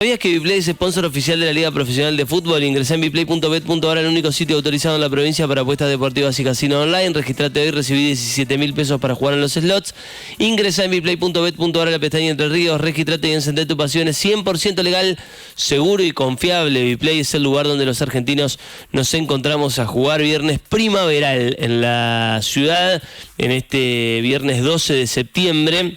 ¿Sabías que Viplay es sponsor oficial de la Liga Profesional de Fútbol? Ingresá en viplay.bet.ar, el único sitio autorizado en la provincia para apuestas deportivas y casino online. Registrate hoy y recibí 17.000 pesos para jugar en los slots. Ingresá en viplay.bet.ar a la pestaña Entre Ríos, registrate y encendé tu pasión. Es 100% legal, seguro y confiable. Viplay es el lugar donde los argentinos nos encontramos a jugar. Viernes primaveral en la ciudad, en este viernes 12 de septiembre.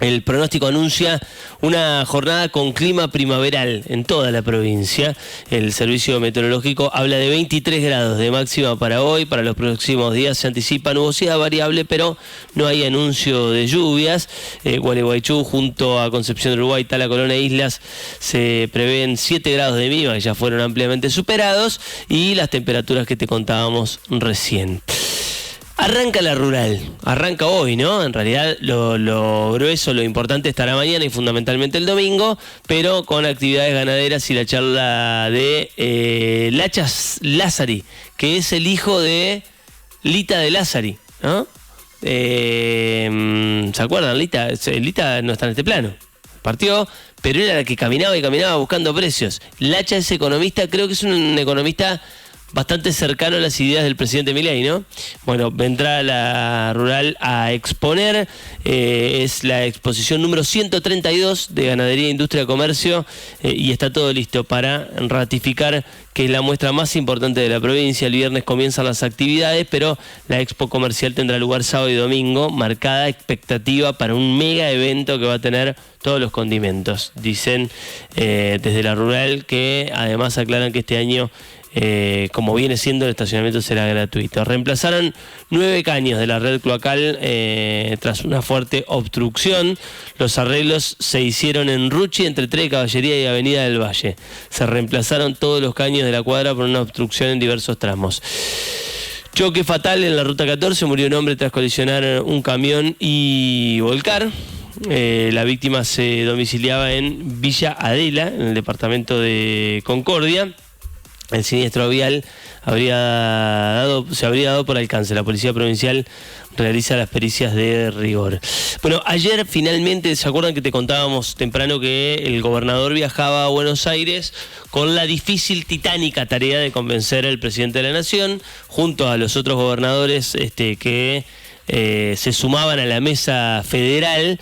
El pronóstico anuncia una jornada con clima primaveral en toda la provincia. El servicio meteorológico habla de 23 grados de máxima para hoy. Para los próximos días se anticipa nubosidad variable, pero no hay anuncio de lluvias. Gualeguaychú junto a Concepción del Uruguay, Tala, Colón e Islas se prevén 7 grados de mínima, que ya fueron ampliamente superados, y las temperaturas que te contábamos recién. Arranca la rural, arranca hoy, ¿no? En realidad lo grueso, lo importante estará mañana y fundamentalmente el domingo, pero con actividades ganaderas y la charla de Lachas Lázari, que es el hijo de Lita de Lázari, ¿no? ¿Se acuerdan? Lita no está en este plano, partió, pero era la que caminaba y caminaba buscando precios. Lacha es economista, creo que es un economista bastante cercano a las ideas del presidente Milei, ¿no? Bueno, vendrá a la rural a exponer, es la exposición número 132 de Ganadería, Industria, Comercio, y está todo listo para ratificar que es la muestra más importante de la provincia. El viernes comienzan las actividades, pero la expo comercial tendrá lugar sábado y domingo, marcada expectativa para un mega evento que va a tener todos los condimentos. Dicen desde la rural que además aclaran que este año, como viene siendo, el estacionamiento será gratuito. Reemplazaron 9 caños de la red cloacal tras una fuerte obstrucción. Los arreglos se hicieron en Ruchi, entre Tre de Caballería y Avenida del Valle. Se reemplazaron todos los caños de la cuadra por una obstrucción en diversos tramos. Choque fatal en la ruta 14, murió un hombre tras colisionar un camión y volcar. La víctima se domiciliaba en Villa Adela, en el departamento de Concordia. El siniestro vial se habría dado por alcance. La Policía Provincial realiza las pericias de rigor. Bueno, ayer finalmente, ¿se acuerdan que te contábamos temprano que el gobernador viajaba a Buenos Aires con la difícil, titánica tarea de convencer al presidente de la Nación, junto a los otros gobernadores que se sumaban a la mesa federal,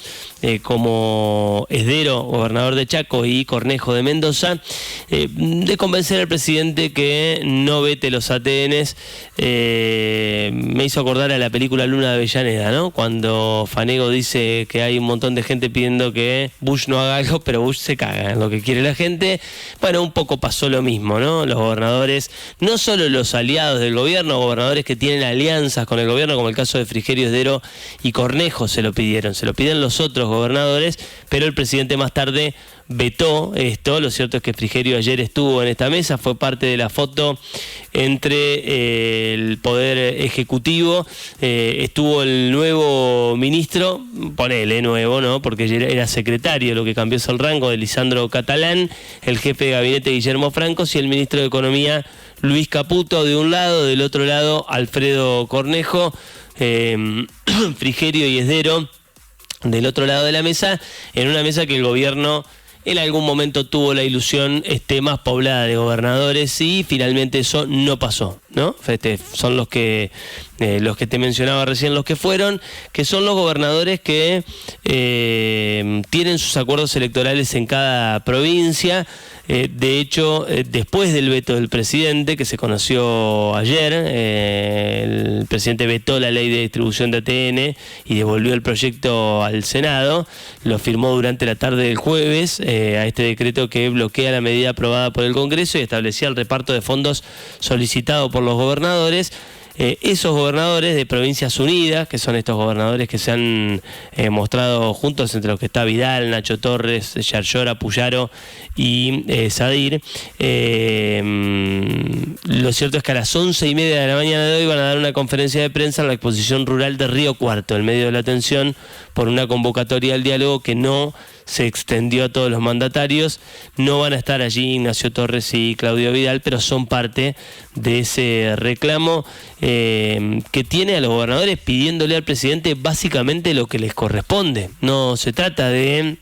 como Esdero, gobernador de Chaco, y Cornejo de Mendoza, de convencer al presidente que no vete los ATNs. Me hizo acordar a la película Luna de Avellaneda, ¿no? Cuando Fanego dice que hay un montón de gente pidiendo que Bush no haga algo, pero Bush se caga en lo que quiere la gente. Bueno, un poco pasó lo mismo, ¿no? Los gobernadores, no solo los aliados del gobierno, gobernadores que tienen alianzas con el gobierno, como el caso de Frigerio, Esdero y Cornejo, se lo pidieron los otros gobernadores, pero el presidente más tarde vetó esto. Lo cierto es que Frigerio ayer estuvo en esta mesa, fue parte de la foto entre el Poder Ejecutivo, estuvo el nuevo ministro, ponele nuevo, ¿no? Porque era secretario, lo que cambió es el rango, de Lisandro Catalán, el jefe de gabinete Guillermo Francos y el ministro de Economía Luis Caputo de un lado, del otro lado Alfredo Cornejo, Frigerio y Esdero del otro lado de la mesa, en una mesa que el gobierno en algún momento tuvo la ilusión esté más poblada de gobernadores, y finalmente eso no pasó, ¿no? Son los que te mencionaba recién, los que fueron, que son los gobernadores que tienen sus acuerdos electorales en cada provincia. De hecho, después del veto del presidente, que se conoció ayer, el presidente vetó la ley de distribución de ATN y devolvió el proyecto al Senado. Lo firmó durante la tarde del jueves a este decreto que bloquea la medida aprobada por el Congreso y establecía el reparto de fondos solicitado por los gobernadores. Esos gobernadores de Provincias Unidas, que son estos gobernadores que se han mostrado juntos, entre los que está Vidal, Nacho Torres, Yarlora, Puyaro y Sadir, lo cierto es que a las 11:30 de la mañana de hoy van a dar una conferencia de prensa en la exposición rural de Río Cuarto, en medio de la tensión por una convocatoria al diálogo que no se extendió a todos los mandatarios. No van a estar allí Ignacio Torres y Claudio Vidal, pero son parte de ese reclamo que tiene a los gobernadores pidiéndole al presidente básicamente lo que les corresponde. No se trata de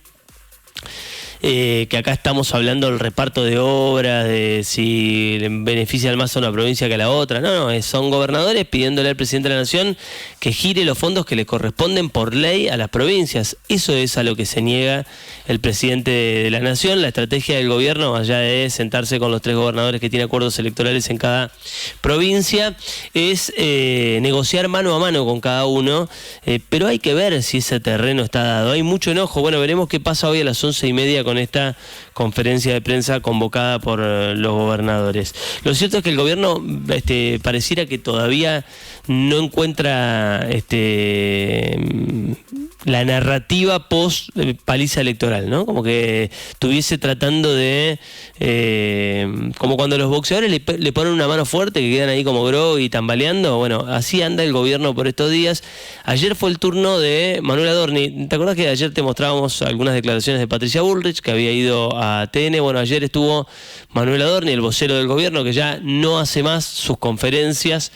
que acá estamos hablando del reparto de obras, de si le beneficia más a una provincia que a la otra. No, son gobernadores pidiéndole al presidente de la Nación que gire los fondos que le corresponden por ley a las provincias. Eso es a lo que se niega el presidente de la Nación. La estrategia del gobierno, más allá de sentarse con los 3 gobernadores que tiene acuerdos electorales en cada provincia, es negociar mano a mano con cada uno, pero hay que ver si ese terreno está dado. Hay mucho enojo. Bueno, veremos qué pasa hoy a las 11:30 con esta conferencia de prensa convocada por los gobernadores. Lo cierto es que el gobierno pareciera que todavía no encuentra la narrativa post paliza electoral, ¿no? Como que estuviese tratando de como cuando los boxeadores le ponen una mano fuerte que quedan ahí como groggy tambaleando. Bueno, así anda el gobierno por estos días. Ayer fue el turno de Manuel Adorni. ¿Te acordás que ayer te mostrábamos algunas declaraciones de Patricia Bullrich, que había ido a TN? Bueno, ayer estuvo Manuel Adorni, el vocero del gobierno, que ya no hace más sus conferencias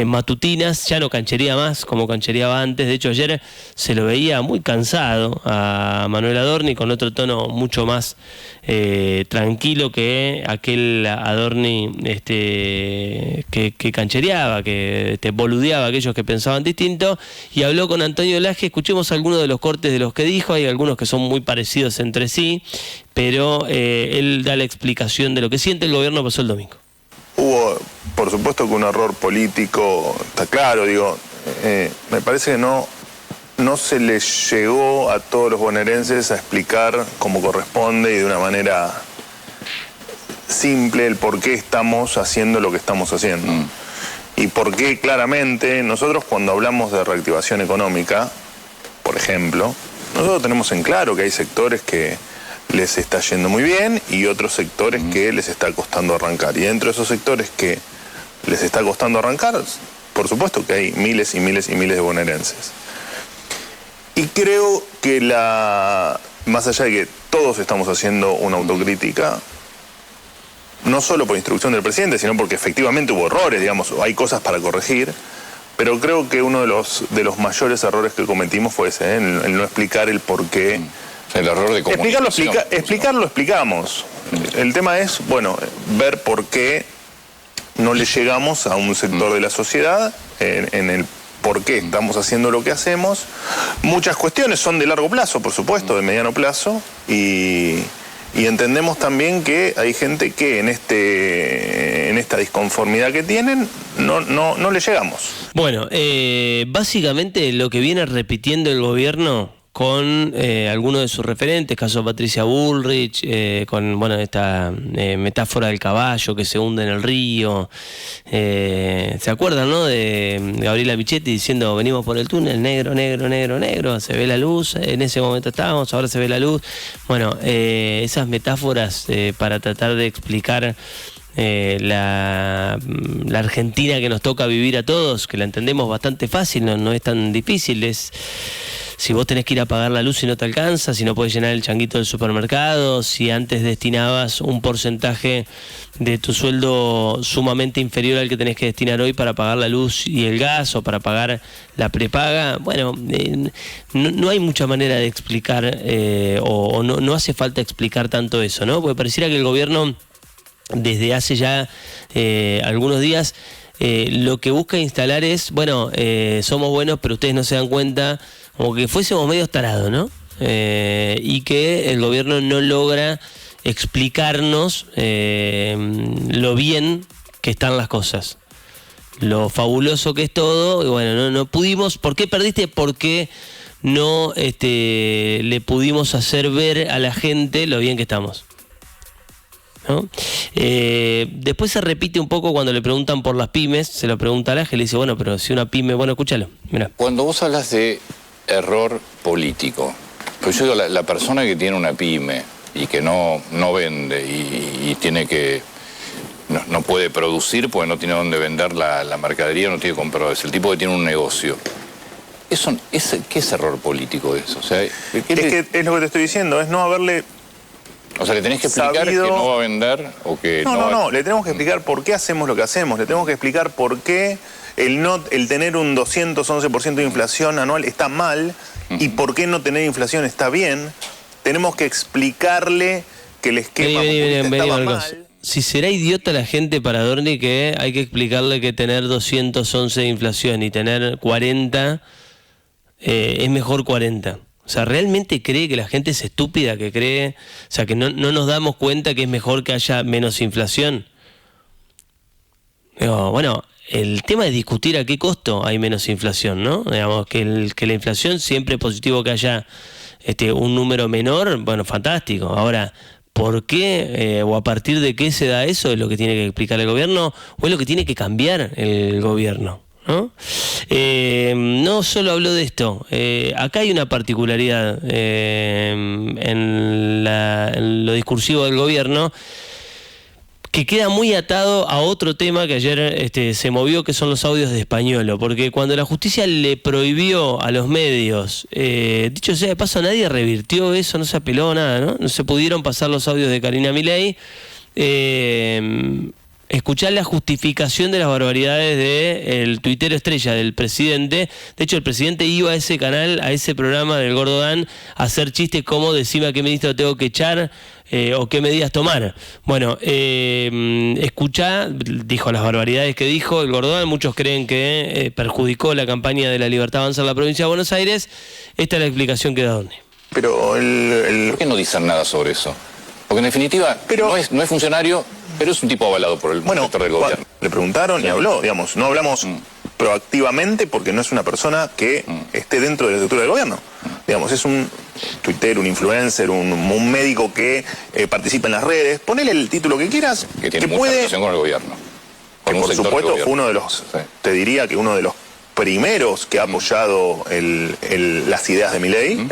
matutinas, ya no canchería más como canchereaba antes. De hecho, ayer se lo veía muy cansado a Manuel Adorni, con otro tono mucho más tranquilo que aquel Adorni que canchereaba, que boludeaba a aquellos que pensaban distinto. Y habló con Antonio Laje. Escuchemos algunos de los cortes de los que dijo. Hay algunos que son muy parecidos entre sí, pero él da la explicación de lo que siente el gobierno pasó el domingo. Hubo, por supuesto, que un error político, está claro, me parece que no se les llegó a todos los bonaerenses a explicar como corresponde y de una manera simple el por qué estamos haciendo lo que estamos haciendo. Y por qué claramente nosotros, cuando hablamos de reactivación económica, por ejemplo, nosotros tenemos en claro que hay sectores que les está yendo muy bien y otros sectores que les está costando arrancar. Y dentro de esos sectores que les está costando arrancar, por supuesto que hay miles y miles y miles de bonaerenses. Y creo que más allá de que todos estamos haciendo una autocrítica, no solo por instrucción del presidente, sino porque efectivamente hubo errores, hay cosas para corregir, pero creo que uno de los mayores errores que cometimos fue ese, el no explicar el por qué. El error de comunicación. Explicarlo explicamos. El tema es, ver por qué no le llegamos a un sector de la sociedad en el por qué estamos haciendo lo que hacemos. Muchas cuestiones son de largo plazo, por supuesto, de mediano plazo, y entendemos también que hay gente que en esta disconformidad que tienen no le llegamos. Bueno, básicamente lo que viene repitiendo el gobierno con algunos de sus referentes, caso Patricia Bullrich, con esta metáfora del caballo que se hunde en el río. ¿Se acuerdan, no? De Gabriela Michetti diciendo: venimos por el túnel, negro, negro, negro, negro, se ve la luz, en ese momento estábamos, ahora se ve la luz. Bueno, esas metáforas para tratar de explicar la Argentina que nos toca vivir a todos, que la entendemos bastante fácil, no es tan difícil. Es si vos tenés que ir a pagar la luz y no te alcanza, si no podés llenar el changuito del supermercado, si antes destinabas un porcentaje de tu sueldo sumamente inferior al que tenés que destinar hoy para pagar la luz y el gas o para pagar la prepaga. Bueno, no hay mucha manera de explicar o no hace falta explicar tanto eso, ¿no? Porque pareciera que el gobierno desde hace ya algunos días lo que busca instalar es, somos buenos pero ustedes no se dan cuenta, como que fuésemos medio tarados, ¿no? Y que el gobierno no logra explicarnos lo bien que están las cosas, lo fabuloso que es todo. Y no pudimos. ¿Por qué perdiste? Porque no le pudimos hacer ver a la gente lo bien que estamos, ¿no? Después se repite un poco cuando le preguntan por las pymes. Se lo pregunta a Laje, le dice: pero si una pyme... escúchalo, mirá. Cuando vos hablas de error político, pues yo digo, la persona que tiene una pyme y que no vende y tiene que... No puede producir porque no tiene dónde vender la mercadería, no tiene compradores. El tipo que tiene un negocio. ¿Qué es error político eso? O sea, es lo que te estoy diciendo, es no haberle... O sea, le tenés que explicar que no va a vender o que no, le tenemos que explicar por qué hacemos lo que hacemos, le tenemos que explicar por qué el tener un 211% de inflación anual está mal y por qué no tener inflación está bien. tenemos que explicarle que el esquema estaba mal. Si será idiota la gente para Adorni que hay que explicarle que tener 211 de inflación y tener 40 es mejor 40. O sea, ¿realmente cree que la gente es estúpida que cree? O sea, que no nos damos cuenta que es mejor que haya menos inflación. Digo, bueno, el tema es discutir a qué costo hay menos inflación, ¿no? Digamos, que la inflación siempre es positivo que haya un número menor, bueno, fantástico. Ahora, ¿por qué o a partir de qué se da eso? ¿Es lo que tiene que explicar el gobierno o es lo que tiene que cambiar el gobierno? ¿No? No solo habló de esto. Acá hay una particularidad en lo discursivo del gobierno que queda muy atado a otro tema que ayer se movió, que son los audios de Españolo, porque cuando la justicia le prohibió a los medios, dicho sea de paso, nadie revirtió eso, no se apeló nada, ¿no? No se pudieron pasar los audios de Karina Milei. Escuchar la justificación de las barbaridades del tuitero estrella del presidente. De hecho, el presidente iba a ese canal, a ese programa del Gordo Dan, a hacer chistes como decime a qué ministro tengo que echar o qué medidas tomar. Bueno, escuchá, dijo las barbaridades que dijo el Gordo Dan. Muchos creen que perjudicó la campaña de La Libertad Avanza en la provincia de Buenos Aires. Esta es la explicación que da Adorni. Pero ¿Por qué no dicen nada sobre eso? Porque en definitiva no es funcionario, pero es un tipo avalado por el sector del gobierno. Le preguntaron y habló, digamos, no hablamos proactivamente porque no es una persona que esté dentro de la estructura del gobierno. Digamos, es un tuitero, un influencer, un médico que participa en las redes. Ponele el título que quieras. Que tiene mucha relación con el gobierno. Que por supuesto fue uno de los, te diría que uno de los primeros que ha apoyado las ideas de Milei,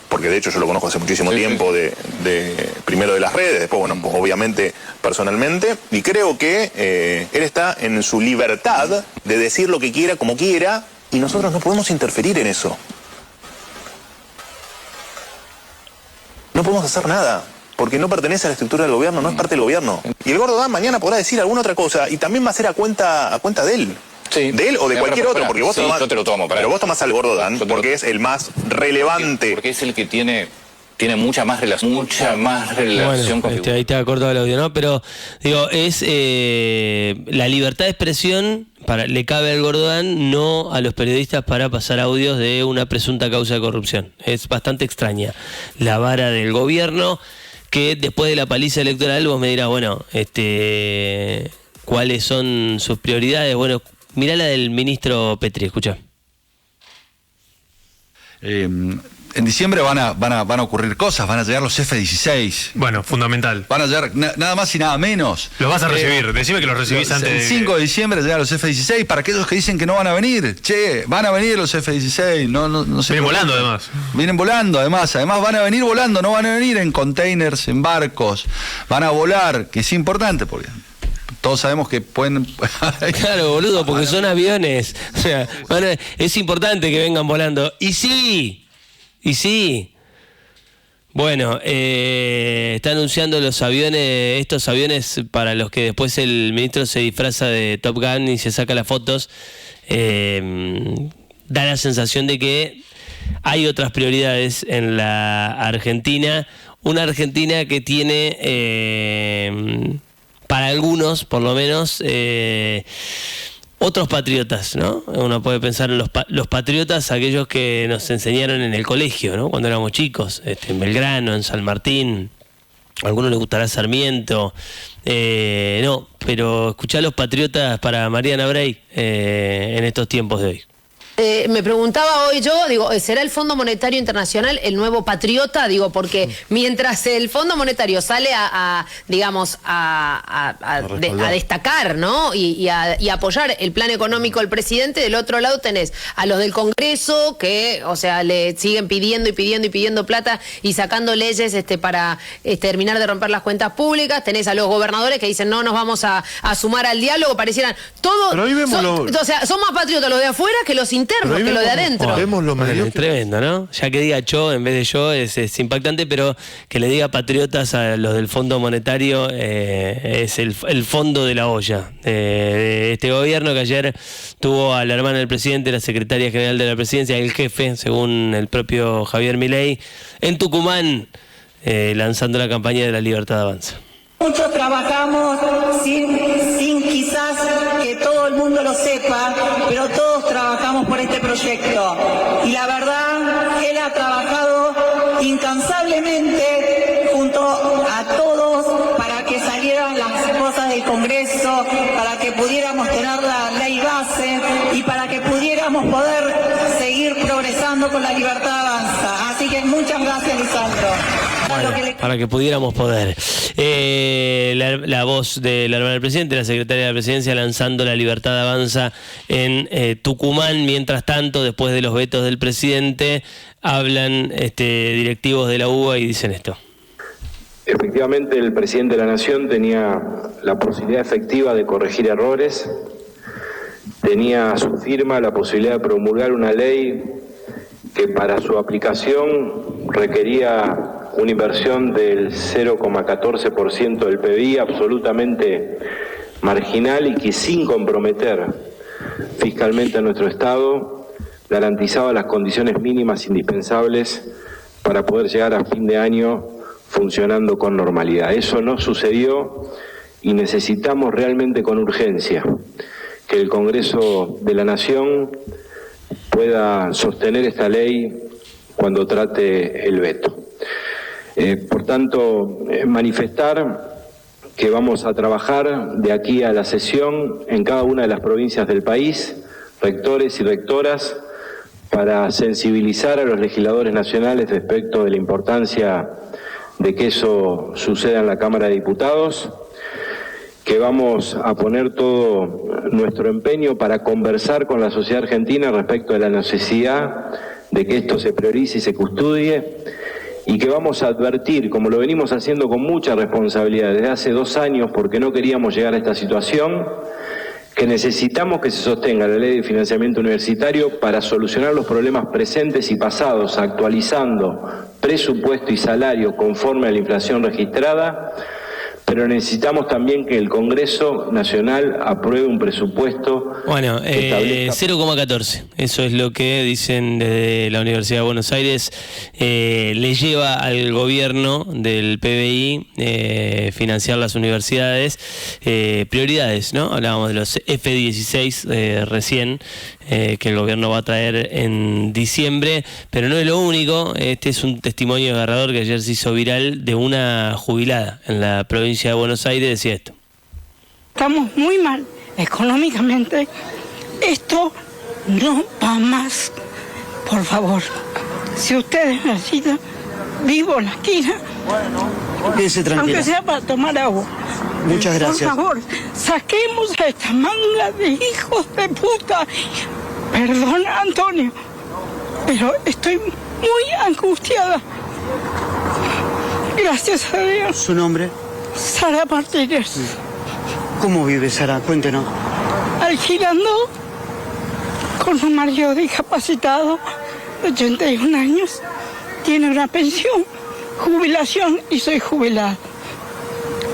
porque de hecho yo lo conozco hace muchísimo tiempo, primero de las redes, después, bueno, pues, obviamente personalmente, y creo que él está en su libertad de decir lo que quiera, como quiera, y nosotros no podemos interferir en eso. No podemos hacer nada, porque no pertenece a la estructura del gobierno, no es parte del gobierno. Y el Gordo Dan mañana podrá decir alguna otra cosa, y también va a ser a cuenta de él. Sí. De él o de cualquier otro, porque vos tomás, yo te lo tomo, pero vos tomás al Gordo Dan porque es el más relevante. Porque es el que tiene mucha más relación bueno, con ahí te ha cortado el audio, ¿no? Pero digo, es la libertad de expresión le cabe al Gordo Dan, no a los periodistas para pasar audios de una presunta causa de corrupción. Es bastante extraña la vara del gobierno, que después de la paliza electoral vos me dirás, bueno, ¿cuáles son sus prioridades? Bueno, mirá la del ministro Petri, escuchá. En diciembre van a ocurrir cosas, van a llegar los F-16. Bueno, fundamental. Van a llegar nada más y nada menos. Los vas a recibir, decime que los recibís antes de... El 5 de diciembre llegan los F-16, para aquellos que dicen que no van a venir. Che, van a venir los F-16, no sé. Vienen volando además. Vienen volando además van a venir volando, no van a venir en containers, en barcos. Van a volar, que es importante porque... Todos sabemos que pueden... Claro, boludo, porque son aviones. O sea, es importante que vengan volando. Y sí. Bueno, está anunciando los aviones, estos aviones para los que después el ministro se disfraza de Top Gun y se saca las fotos. Da la sensación de que hay otras prioridades en la Argentina. Una Argentina que tiene... para algunos, por lo menos, otros patriotas, ¿no? Uno puede pensar en los patriotas, aquellos que nos enseñaron en el colegio, ¿no? Cuando éramos chicos, en Belgrano, en San Martín, a algunos les gustará Sarmiento, no, pero escuchá a los patriotas para Mariana Bray en estos tiempos de hoy. Me preguntaba hoy ¿será el Fondo Monetario Internacional el nuevo patriota? Porque mientras el Fondo Monetario sale a destacar, ¿no? Y a apoyar el plan económico del presidente, del otro lado tenés a los del Congreso que, le siguen pidiendo plata y sacando leyes para terminar de romper las cuentas públicas. Tenés a los gobernadores que dicen no nos vamos a sumar al diálogo, parecieran todos. Pero ahí vemos son más patriotas los de afuera que los internos, que lo de adentro. Es tremendo, ¿no? Ya que diga yo en vez de yo es impactante, pero que le diga patriotas a los del Fondo Monetario es el fondo de la olla de este gobierno, que ayer tuvo a la hermana del presidente, la secretaria general de la presidencia, el jefe, según el propio Javier Milei, en Tucumán, lanzando la campaña de La Libertad Avanza. Muchos trabajamos sin quizás que todo el mundo lo sepa, pero todos trabajamos por este proyecto. Y la verdad, él ha trabajado incansablemente junto a todos para que salieran las cosas del Congreso, para que pudiéramos tener la ley base y para que pudiéramos poder seguir progresando con La Libertad Avanza. Así que muchas gracias, Lisandro. Bueno, para que pudiéramos poder. La voz de la hermana del presidente, la secretaria de la presidencia, lanzando La Libertad Avanza en Tucumán. Mientras tanto, después de los vetos del presidente, hablan directivos de la UBA y dicen esto. Efectivamente, el presidente de la Nación tenía la posibilidad efectiva de corregir errores, tenía a su firma la posibilidad de promulgar una ley que para su aplicación requería una inversión del 0,14% del PBI, absolutamente marginal y que sin comprometer fiscalmente a nuestro Estado garantizaba las condiciones mínimas indispensables para poder llegar a fin de año funcionando con normalidad. Eso no sucedió y necesitamos realmente con urgencia que el Congreso de la Nación pueda sostener esta ley cuando trate el veto. Por tanto, manifestar que vamos a trabajar de aquí a la sesión en cada una de las provincias del país, rectores y rectoras, para sensibilizar a los legisladores nacionales respecto de la importancia de que eso suceda en la Cámara de Diputados, que vamos a poner todo nuestro empeño para conversar con la sociedad argentina respecto de la necesidad de que esto se priorice y se custodie, y que vamos a advertir, como lo venimos haciendo con mucha responsabilidad desde hace 2 años, porque no queríamos llegar a esta situación, que necesitamos que se sostenga la ley de financiamiento universitario para solucionar los problemas presentes y pasados, actualizando presupuesto y salario conforme a la inflación registrada, pero necesitamos también que el Congreso Nacional apruebe un presupuesto. Bueno, 0,14, eso es lo que dicen desde la Universidad de Buenos Aires, le lleva al gobierno del PBI financiar las universidades, prioridades, ¿no? Hablábamos de los F-16 recién, que el gobierno va a traer en diciembre, pero no es lo único. Este es un testimonio agarrador que ayer se hizo viral de una jubilada en la provincia de Buenos Aires. Decía esto: estamos muy mal económicamente, esto no va más. Por favor, si ustedes necesitan, vivo en la esquina, aunque sea para tomar agua. Muchas gracias. Por favor, saquemos a esta manga de hijos de puta. Perdón, Antonio, pero estoy muy angustiada. Gracias a Dios. ¿Su nombre? Sara Martínez. ¿Cómo vive, Sara? Cuéntenos. Alquilando con un marido discapacitado de 81 años. Tiene una pensión, jubilación y soy jubilada.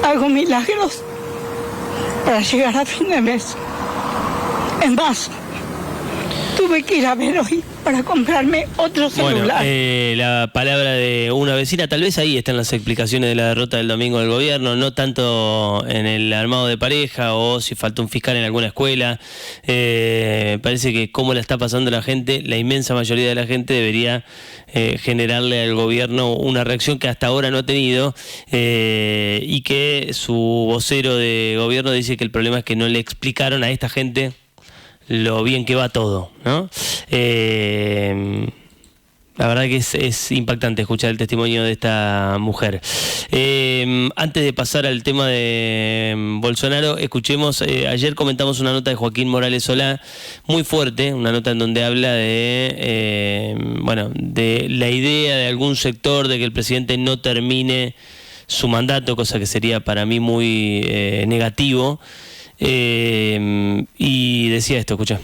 Hago milagros para llegar a fin de mes. Es más, tuve que ir a ver hoy para comprarme otro celular. Bueno, la palabra de una vecina, tal vez ahí están las explicaciones de la derrota del domingo del gobierno, no tanto en el armado de pareja o si falta un fiscal en alguna escuela. Parece que cómo la está pasando la gente, la inmensa mayoría de la gente debería generarle al gobierno una reacción que hasta ahora no ha tenido, y que su vocero de gobierno dice que el problema es que no le explicaron a esta gente lo bien que va todo, ¿no? La verdad que es impactante escuchar el testimonio de esta mujer. Antes de pasar al tema de Bolsonaro, escuchemos, ayer comentamos una nota de Joaquín Morales Solá, muy fuerte, una nota en donde habla de la idea de algún sector de que el presidente no termine su mandato, cosa que sería para mí muy negativo. Y decía esto, escucha.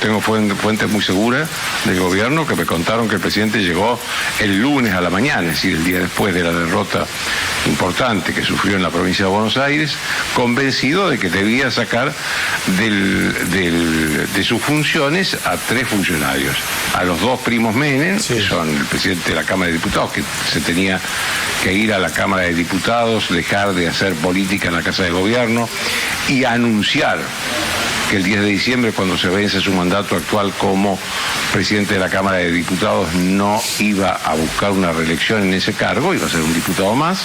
Tengo fuentes muy seguras del gobierno que me contaron que el presidente llegó el lunes a la mañana, es decir, el día después de la derrota importante que sufrió en la provincia de Buenos Aires, convencido de que debía sacar de sus funciones a 3 funcionarios. A los 2 primos Menem, que son el presidente de la Cámara de Diputados, que se tenía que ir a la Cámara de Diputados, dejar de hacer política en la Casa de Gobierno y anunciar que el 10 de diciembre, cuando se vence su mandato actual como presidente de la Cámara de Diputados, no iba a buscar una reelección en ese cargo, iba a ser un diputado más,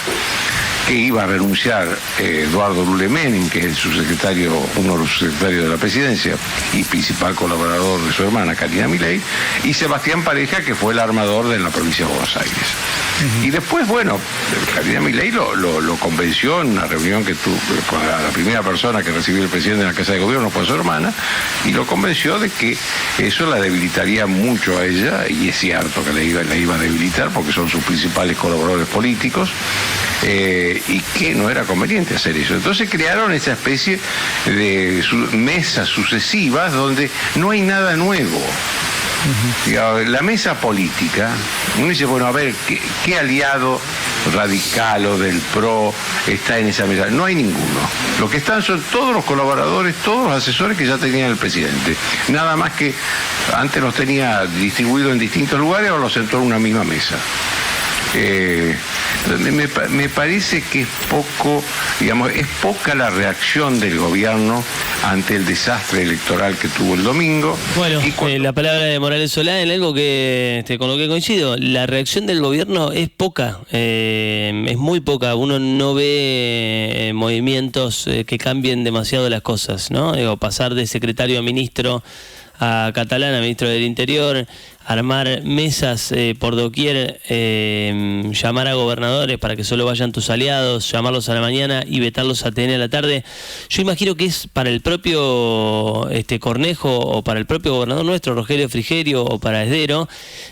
que iba a renunciar Eduardo Lule Menem, que es el subsecretario, uno de los subsecretarios de la presidencia y principal colaborador de su hermana Karina Milei, y Sebastián Pareja, que fue el armador de la provincia de Buenos Aires. Y después, bueno, Karina Milei lo convenció en una reunión que tuvo con la primera persona que recibió el presidente en la Casa de Gobierno, fue su hermana, y lo convenció de que eso la debilitaría mucho a ella, y es cierto que la iba a debilitar porque son sus principales colaboradores políticos, y que no era conveniente hacer eso. Entonces crearon esa especie de mesas sucesivas donde no hay nada nuevo. La mesa política, uno dice, bueno, a ver, ¿qué aliado radical o del PRO está en esa mesa? No hay ninguno. Lo que están son todos los colaboradores, todos los asesores que ya tenía el presidente. Nada más que antes los tenía distribuidos en distintos lugares, ahora los sentó en una misma mesa. Me parece que es poca la reacción del gobierno ante el desastre electoral que tuvo el domingo. Bueno, la palabra de Morales Solá en algo que con lo que coincido, la reacción del gobierno es poca, es muy poca. Uno no ve movimientos que cambien demasiado las cosas, ¿no? Pasar de secretario a ministro a Catalán, a ministro del Interior, armar mesas por doquier, llamar a gobernadores para que solo vayan tus aliados, llamarlos a la mañana y vetarlos a TN a la tarde. Yo imagino que es para el propio Cornejo o para el propio gobernador nuestro, Rogelio Frigerio, o para Esdero,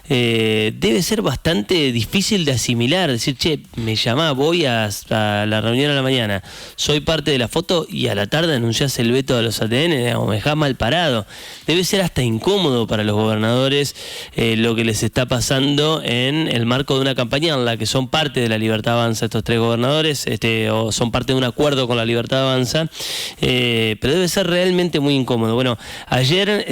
debe ser bastante difícil de asimilar, decir, che, me llamá, voy a la reunión a la mañana, soy parte de la foto y a la tarde anunciás el veto de los ATN, o me dejás mal parado. Debe ser hasta incómodo para los gobernadores lo que les está pasando en el marco de una campaña en la que son parte de la Libertad Avanza estos 3 gobernadores, o son parte de un acuerdo con la Libertad Avanza, pero debe ser realmente muy incómodo. Bueno, ayer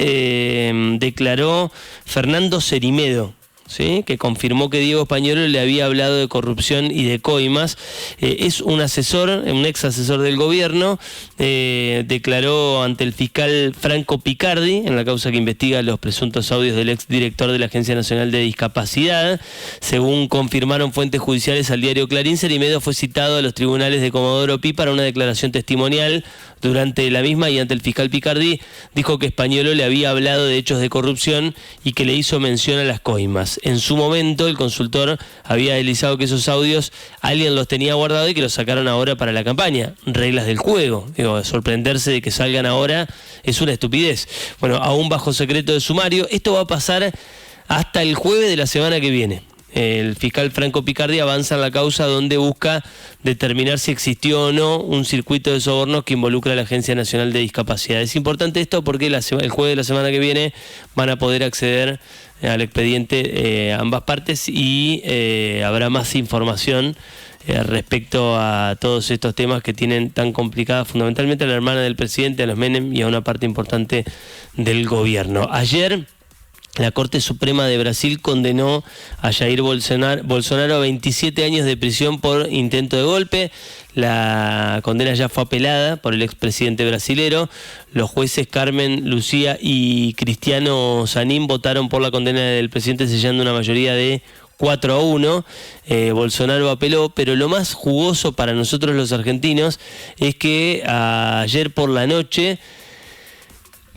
declaró Fernando Cerimedo, ¿sí?, que confirmó que Diego Españolo le había hablado de corrupción y de coimas. Es un asesor, un ex asesor del gobierno, declaró ante el fiscal Franco Picardi en la causa que investiga los presuntos audios del ex director de la Agencia Nacional de Discapacidad. Según confirmaron fuentes judiciales al diario Clarín, Cerimedo fue citado a los tribunales de Comodoro Pi para una declaración testimonial. Durante la misma y ante el fiscal Picardi dijo que Españolo le había hablado de hechos de corrupción y que le hizo mención a las coimas. En su momento el consultor había deslizado que esos audios alguien los tenía guardados y que los sacaron ahora para la campaña. Reglas del juego. Sorprenderse de que salgan ahora es una estupidez. Bueno, aún bajo secreto de sumario, esto va a pasar hasta el jueves de la semana que viene. El fiscal Franco Picardi avanza en la causa donde busca determinar si existió o no un circuito de sobornos que involucra a la Agencia Nacional de Discapacidad. Es importante esto porque el jueves de la semana que viene van a poder acceder al expediente ambas partes y habrá más información respecto a todos estos temas que tienen tan complicadas fundamentalmente a la hermana del presidente, a los Menem y a una parte importante del gobierno. Ayer la Corte Suprema de Brasil condenó a Jair Bolsonaro a 27 años de prisión por intento de golpe. La condena ya fue apelada por el expresidente brasilero. Los jueces Carmen Lucía y Cristiano Zanin votaron por la condena del presidente sellando una mayoría de 4-1. Bolsonaro apeló, pero lo más jugoso para nosotros los argentinos es que ayer por la noche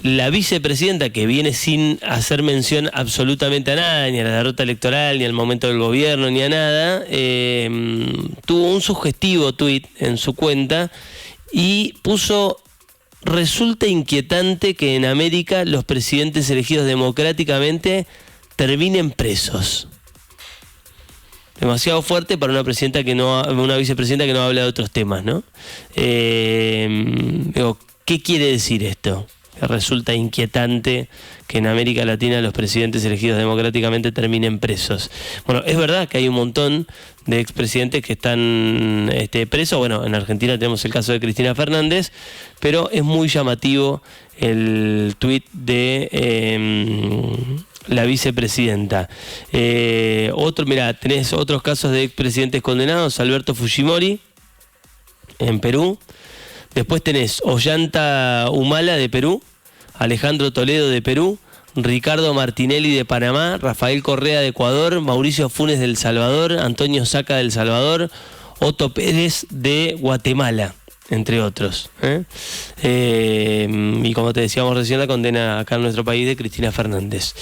la vicepresidenta, que viene sin hacer mención absolutamente a nada, ni a la derrota electoral, ni al momento del gobierno, ni a nada, tuvo un sugestivo tuit en su cuenta y puso: resulta inquietante que en América los presidentes elegidos democráticamente terminen presos. Demasiado fuerte para una vicepresidenta que no habla de otros temas, ¿no? ¿Qué quiere decir esto? resulta inquietante que en América Latina los presidentes elegidos democráticamente terminen presos. Bueno, es verdad que hay un montón de expresidentes que están presos. Bueno, en Argentina tenemos el caso de Cristina Fernández, pero es muy llamativo el tuit de la vicepresidenta. Tenés otros casos de expresidentes condenados: Alberto Fujimori en Perú. Después tenés Ollanta Humala de Perú, Alejandro Toledo de Perú, Ricardo Martinelli de Panamá, Rafael Correa de Ecuador, Mauricio Funes del Salvador, Antonio Saca del Salvador, Otto Pérez de Guatemala, entre otros. Y como te decíamos recién, la condena acá en nuestro país de Cristina Fernández.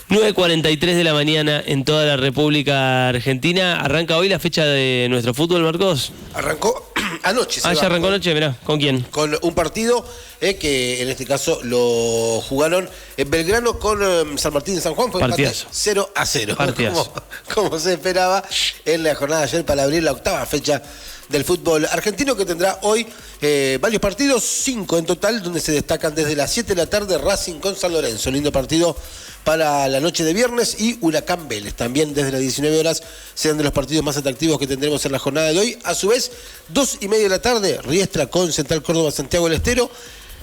9:43 de la mañana en toda la República Argentina. ¿Arranca hoy la fecha de nuestro fútbol, Marcos? Arrancó anoche. Ya arrancó anoche, mirá. ¿Con quién? Con un partido que en este caso lo jugaron en Belgrano con San Martín de San Juan. Fue empate 0-0. Como se esperaba en la jornada de ayer para abrir la octava fecha del fútbol argentino, que tendrá hoy varios partidos, 5 en total, donde se destacan desde las 7 de la tarde Racing con San Lorenzo, lindo partido para la noche de viernes, y Huracán Vélez también desde las 19 horas, serán de los partidos más atractivos que tendremos en la jornada de hoy. A su vez, 2:30 de la tarde, Riestra con Central Córdoba Santiago del Estero,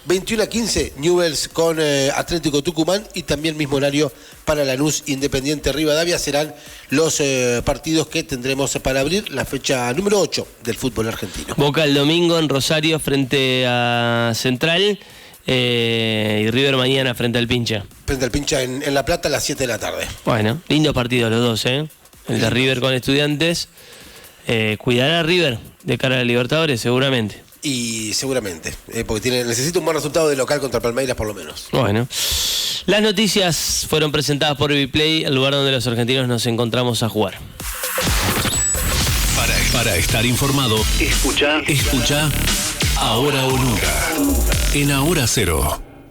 21:15 Newell's con Atlético Tucumán, y también mismo horario para Lanús Independiente Rivadavia. Serán los partidos que tendremos para abrir la fecha número 8 del fútbol argentino. Boca el domingo en Rosario frente a Central, y River mañana frente al Pincha. Frente al Pincha en La Plata a las 7 de la tarde. Bueno, lindo partido los dos, El de River con Estudiantes. Cuidará a River de cara a la Libertadores, seguramente. Y seguramente, porque necesita un buen resultado de local contra Palmeiras por lo menos. Bueno, las noticias fueron presentadas por Viplay, el lugar donde los argentinos nos encontramos a jugar. Para estar informado, escucha Ahora o Nunca en Ahora Cero.